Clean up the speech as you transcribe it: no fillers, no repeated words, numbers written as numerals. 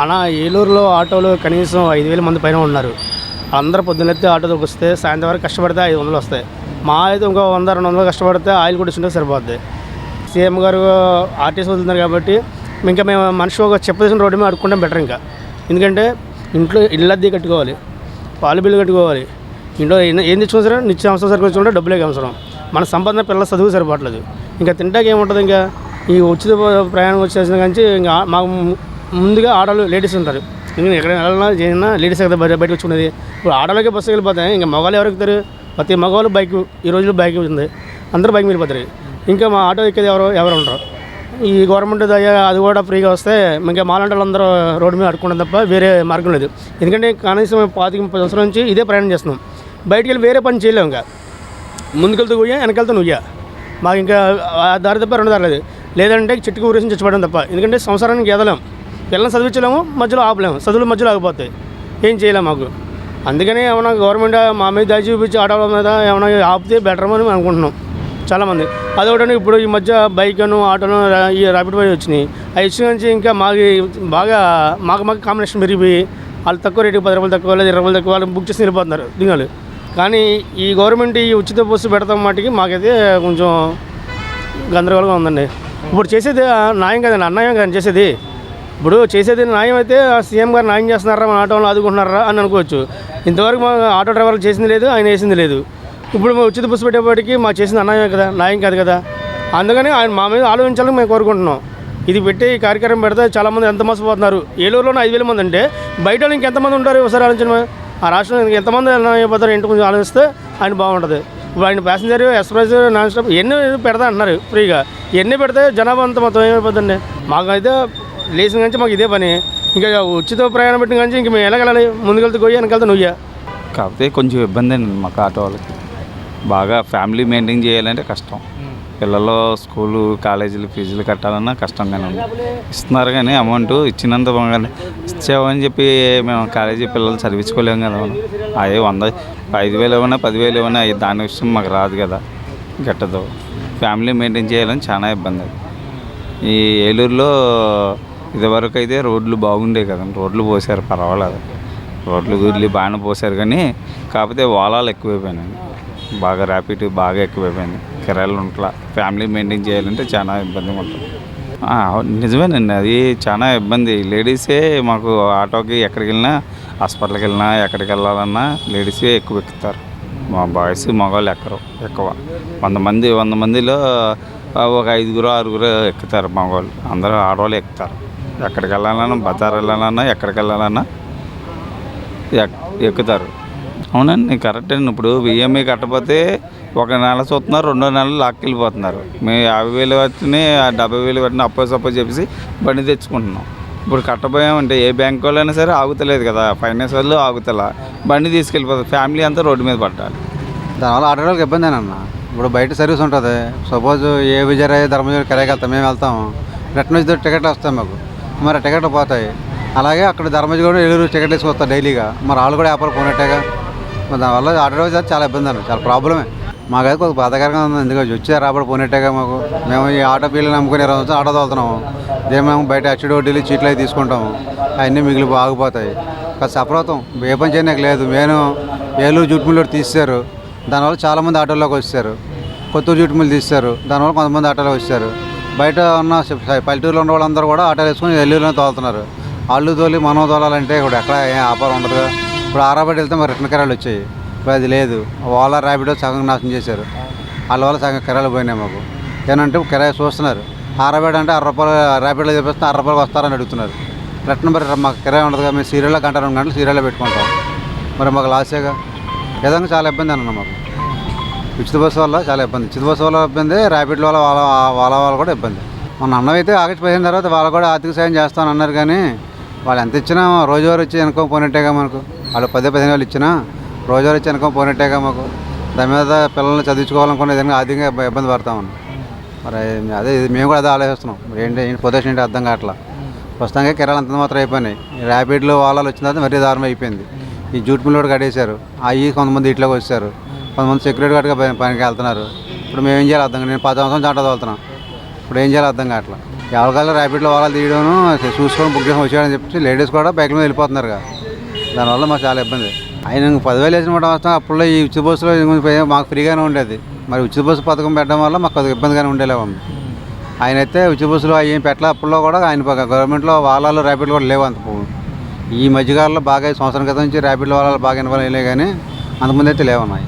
అన్న ఏలూరులో ఆటోలు కనీసం 5,000 మంది పైన ఉన్నారు. అందరూ పొద్దున్నెత్తే ఆటోకి వస్తే సాయంత్రం వరకు కష్టపడితే 500 వస్తాయి. మా అయితే ఇంకో 100-200 కష్టపడితే ఆయిల్ కూడా ఇస్తుంటే సరిపోద్ది. సీఎం గారు ఆర్టీసీ వదులుతున్నారు కాబట్టి ఇంకా మేము మనిషి ఒక చెప్పేసిన రోడ్డు మీద అడుక్కుంటాం బెటర్. ఇంకా ఎందుకంటే ఇంట్లో ఇళ్ళ అద్దె కట్టుకోవాలి, పాలు బిల్లు కట్టుకోవాలి, ఇంట్లో ఏం తెచ్చుకున్నా సరే నిత్య అవసరం సరికి వచ్చుకుంటే డబ్బులే అవసరం. మన సంపాదన పిల్లల చదువు సరిపోవట్లేదు. ఇంకా తింటాకి ఏముంటుంది? ఇంకా ఈ ఉచిత ప్రయాణం వచ్చేసిన కానీ ఇంకా మాకు ముందుగా ఆడవాళ్ళు లేడీస్ ఉంటారు. ఎందుకంటే ఎక్కడ వెళ్ళినా చేసినా లేడీస్ కదా బయటకు వచ్చుకునేది. ఇప్పుడు ఆడవాళ్ళకే బస్సు వెళ్ళిపోతాయి, ఇంకా మగవాళ్ళు ఎవరు ఎక్కుతారు? ప్రతి మగవాళ్ళు బైక్ ఈ రోజుల్లో బైక్ ఉంది, అందరూ బైక్ వెళ్ళిపోతారు. ఇంకా మా ఆటో ఎక్కేది ఎవరు ఉండరు. ఈ గవర్నమెంట్ అది కూడా ఫ్రీగా వస్తే ఇంకా మాలాంటి వాళ్ళందరూ రోడ్డు మీద అడుక్కోవడం తప్ప వేరే మార్గం లేదు. ఎందుకంటే కనీసం 25-30 సంవత్సరాల నుంచి ఇదే ప్రయాణం చేస్తున్నాం. బయటికి వెళ్ళి వేరే పని చేయలేము. ఇంకా ముందుకెళ్తూ పోయా, వెనకెళ్తూ నువ్వా. మాకు ఇంకా దారి తప్ప రెండు దారి లేదు. లేదంటే చెట్టుకు ఊరేసి చచ్చిపోవడం తప్ప. ఎందుకంటే సంవత్సరానికి ఎదలేము, పిల్లల్ని చదివించలేము, మధ్యలో ఆపలేము, చదువులు మధ్యలో ఆగిపోతాయి, ఏం చేయలేము మాకు. అందుకని ఏమైనా గవర్నమెంట్ మా మీద దయ చూపించి ఆటోల మీద ఏమైనా ఆపితే బెటర్ అని మేము అనుకుంటున్నాం చాలామంది. అదొకటి ఇప్పుడు ఈ మధ్య బైక్ను ఆటోను ఈ ర్యాపిడ్ బైక్ వచ్చినాయి. అవి ఇచ్చిన నుంచి ఇంకా బాగా మాకు కాంబినేషన్ పెరిగిపోయి వాళ్ళు తక్కువ రేటుకి 10 రూపాయలు తక్కువ లేదా 20 రూపాయలు తక్కువ వాళ్ళు బుక్ చేసి వెళ్ళిపోతున్నారు దిగాలు. కానీ ఈ గవర్నమెంట్ ఈ ఉచిత బస్సు పెడతాం మాటికి మాకైతే కొంచెం గందరగోళంగా ఉందండి. ఇప్పుడు చేసేది న్యాయం కదండి, అన్యాయం కదండి చేసేది. ఇప్పుడు చేసేది న్యాయం అయితే సీఎం గారు న్యాయం చేస్తున్నారా, మన ఆటోలో ఆదుకుంటున్నారా అని అనుకోవచ్చు. ఇంతవరకు మా ఆటో డ్రైవర్లు చేసింది లేదు, ఆయన వేసింది లేదు. ఇప్పుడు ఉచిత బస్సు పెట్టేప్పటికీ మాకు చేసింది అన్యాయం కదా, న్యాయం కాదు కదా. అందుకని ఆయన మా మీద ఆలోచించాలని మేము కోరుకుంటున్నాం. ఇది పెట్టి ఈ కార్యక్రమం పెడితే చాలామంది ఎంత మోసపోతున్నారు. ఏలూరులోనే 5,000 మంది అంటే బయట వాళ్ళు ఇంకెంతమంది ఉంటారు ఒకసారి ఆలోచన. ఆ రాష్ట్రంలో ఎంతమంది అయిపోతారు ఇంటి కొంచెం ఆలోచిస్తే ఆయన బాగుంటుంది. ఇప్పుడు ఆయన ప్యాసింజర్ ఎక్స్ప్రెస్ నాన్ స్టాప్ ఎన్ని పెడతా అంటున్నారు ఫ్రీగా. ఎన్ని పెడితే జనాభా అంతా మొత్తం ఏమైపోతుంది. మాకైతే లేచిన నుంచి మాకు ఇదే పని. ఇంకా ఉచిత ప్రయాణం పెట్టిన కానీ ఇంక మేము ఎలాగెళ్ళాలి? ముందుకెళ్తే గొయ్యి, వెనకెళ్తే నువ్వా. కాకపోతే కొంచెం ఇబ్బంది అండి మాకు ఆటో వాళ్ళకి. బాగా ఫ్యామిలీ మెయింటైన్ చేయాలంటే కష్టం. పిల్లలు స్కూలు కాలేజీలు ఫీజులు కట్టాలన్నా కష్టంగానే ఉంది. ఇస్తున్నారు కానీ అమౌంట్ ఇచ్చినంత బాగానే ఇచ్చామని చెప్పి మేము కాలేజీ పిల్లలు చదివించుకోలేము కదా. అదే 5,000 ఇవ్వనా 10,000 ఇవ్వనా దాని విషయం మాకు రాదు కదా, గట్టదు. ఫ్యామిలీ మెయింటైన్ చేయాలని చాలా ఇబ్బంది. ఈ ఏలూరులో ఇదివరకు అయితే రోడ్లు బాగుండే కదా, రోడ్లు పోసారు పర్వాలేదు, రోడ్లు గుడ్లు బాగానే పోసారు. కానీ కాకపోతే వాలాలు ఎక్కువైపోయినాయి, బాగా ర్యాపిడ్ బాగా ఎక్కువైపోయినాయి. కిరాయిలు ఉంట్లా ఫ్యామిలీ మెయింటైన్ చేయాలంటే చాలా ఇబ్బందిగా ఉంటుంది. నిజమేనండి, అది చాలా ఇబ్బంది. లేడీసే మాకు ఆటోకి ఎక్కడికి వెళ్ళినా, హాస్పిటల్కి వెళ్ళినా, ఎక్కడికి వెళ్ళాలన్నా లేడీసే ఎక్కువ ఎక్కుతారు. మా బాయ్స్ మగవాళ్ళు ఎక్కువ 100 మందిలో ఒక 5-6 ఎక్కుతారు మగవాళ్ళు. అందరూ ఆడవాళ్ళు ఎక్కుతారు. ఎక్కడికి వెళ్ళాలన్నా, బజార్ వెళ్ళాలన్నా, ఎక్కడికి వెళ్ళాలన్నా ఎక్కుతారు. అవునండి, కరెక్ట్ అండి. ఇప్పుడు ఈఎంఐ కట్టకపోతే 1 నెల చూస్తున్నారు, 2వ నెలలు లాక్కెళ్ళిపోతున్నారు. మేము 50,000 వచ్చినాయి, 70,000 పెట్టిన అప్పో చెప్పేసి బండి తెచ్చుకుంటున్నాం. ఇప్పుడు కట్టబోయామంటే ఏ బ్యాంక్ వాళ్ళైనా సరే ఆగుతలేదు కదా, ఫైనాన్స్ వాళ్ళు ఆగుతలా, బండి తీసుకెళ్ళిపోతారు. ఫ్యామిలీ అంతా రోడ్డు మీద పట్టాలి. దానివల్ల ఆటోలకు ఇబ్బంది అన్న. ఇప్పుడు బయట సర్వీస్ ఉంటుంది. సపోజ్ ఏ విజయరాయ ధర్మజయ కిరాయికి వెళ్తాం, మేము వెళ్తాము, రిటర్న్ వచ్చి టికెట్లు వస్తాయి మాకు, మరి టికెట్లు పోతాయి. అలాగే అక్కడ ధర్మజయ కూడా ఏలూరు టికెట్ తీసుకొస్తారు డైలీగా, మరి వాళ్ళు కూడా వ్యాపారం పోయినట్టేగా. మరి దానివల్ల ఆటో చాలా ఇబ్బంది అన్న, చాలా ప్రాబ్లమే. మాకైతే కొంచెం బాధాకరంగా ఉంది. ఎందుకంటే వచ్చే రాబడి పోయినట్టేగా మాకు. మేము ఈ ఆటో పిల్లలు నమ్ముకుని 20 సంవత్సరాలు ఆటో తోలుతున్నాము. మేము బయట అచ్చుడు వడ్డీలు చీట్లు అవి తీసుకుంటాము, అవన్నీ మిగిలి ఆగిపోతాయి. కాస్త సప్రతం ఏ పని చేయడానికి లేదు. నేను ఏలూరు జూట్మిల్లు తీశారు, దానివల్ల చాలామంది ఆటోలోకి వచ్చారు. కొత్తూరు జూట్మిల్లు తీశారు, దానివల్ల కొంతమంది ఆటోలో వచ్చారు. బయట ఉన్న పల్లెటూరులో ఉన్న వాళ్ళందరూ కూడా ఆటోలు వేసుకొని ఏలూరులో తోలుతున్నారు. వాళ్ళు తోలి మనం తోలాలంటే ఇప్పుడు ఎక్కడ ఏం వ్యాపారం ఉండదు. ఇప్పుడు ఆరాబడి వెళ్తే మరి రిటర్న్ కిరాయిలు వచ్చాయి, ఇప్పుడు అది లేదు. ఓలా ర్యాపిడో సగం నాశనం చేశారు, వాళ్ళ వల్ల సగం కిరాయిలు పోయినాయి మాకు. ఏమంటే కిరాయి చూస్తున్నారు, ఆరాబడి అంటే 60 రూపాయలు ర్యాపిడో చెప్పేస్తే 60 రూపాయలు వస్తారని అడుగుతున్నారు. రిటర్న్ మరి మాకు కిరాయి ఉండదు కదా, మేము సీరియల్లో 1-2 గంటలు సీరియల్లో పెట్టుకుంటాం, మరి మాకు లాసేగా. విధంగా చాలా ఇబ్బంది అన్న మాకు. ఉచిత బస్సు వల్ల చాలా ఇబ్బంది, ఉచిత బస్సు వల్ల ఇబ్బంది, ర్యాపిడ్ వల్ల వాళ్ళ కూడా ఇబ్బంది. మన అన్నమైతే ఆగస్టు 15 తర్వాత వాళ్ళు కూడా ఆర్థిక సాయం చేస్తామని అన్నారు. కానీ వాళ్ళు ఎంత ఇచ్చినా రోజువారీ వచ్చి వెనక పోయినట్టేగా మనకు. వాళ్ళు 10-15 వేలు ఇచ్చినా రోజువారీ వచ్చి వెనక పోయినట్టేగా మాకు. దాని మీద పిల్లల్ని చదివించుకోవాలనుకునే విధంగా ఆర్థికంగా ఇబ్బంది పడతామని. మరి అదే మేము కూడా అదే ఆలోచిస్తున్నాం. మరి ఏంటి పొజిషన్ ఏంటి అర్థం కావట్లా. ప్రస్తుతంగా కిరాయిలు అంత మాత్రం అయిపోయినాయి. ర్యాపిడ్లో వాళ్ళు వచ్చిన తర్వాత మరీ దారుణం అయిపోయింది. ఈ జూట్ మిల్లు కూడా కట్టేశారు, అవి కొంతమంది ఇట్లోకి వచ్చారు, కొంతమంది సెక్యూరిటీ గార్డ్గా పనికి వెళ్తున్నారు. ఇప్పుడు మేము ఏం చేయాలి అర్థం కాదు. నేను 10 సంవత్సరాలు చాట తోలుతున్నాను, ఇప్పుడు ఏం చేయాలి అర్థం కావట్లా. ఎవరికాళ్ళు ర్యాపిడ్లో వాళ్ళ తీయడం చూసుకొని బుక్ చేసుకొని వచ్చాడని చెప్పి లేడీస్ కూడా బైక్ మీద వెళ్ళిపోతున్నారు కదా, దానివల్ల మాకు చాలా ఇబ్బంది. ఆయన 10,000 వేసిన మాట వస్తాం, అప్పుడులో ఈ ఉచిత బస్సులో మాకు ఫ్రీగానే ఉండేది. మరి ఉచిత బస్సు పథకం పెట్టడం వల్ల మాకు కొద్దిగా ఇబ్బందిగానే ఉండేలా ఉంది. ఆయన అయితే ఉచిత బస్సులో అవి ఏం పెట్టలే, అప్పుల్లో కూడా ఆయన గవర్నమెంట్లో వాళ్ళలో ర్యాపిడ్లు కూడా లేవు అంత పోవు. ఈ మధ్యకాలంలో బాగా సంవత్సరం క్రితం నుంచి ర్యాపిడ్లో వాళ్ళు బాగా ఇన్వాల్వ్ అయ్యలే, కానీ అంతకుముందు అయితే లేవన్నాయి.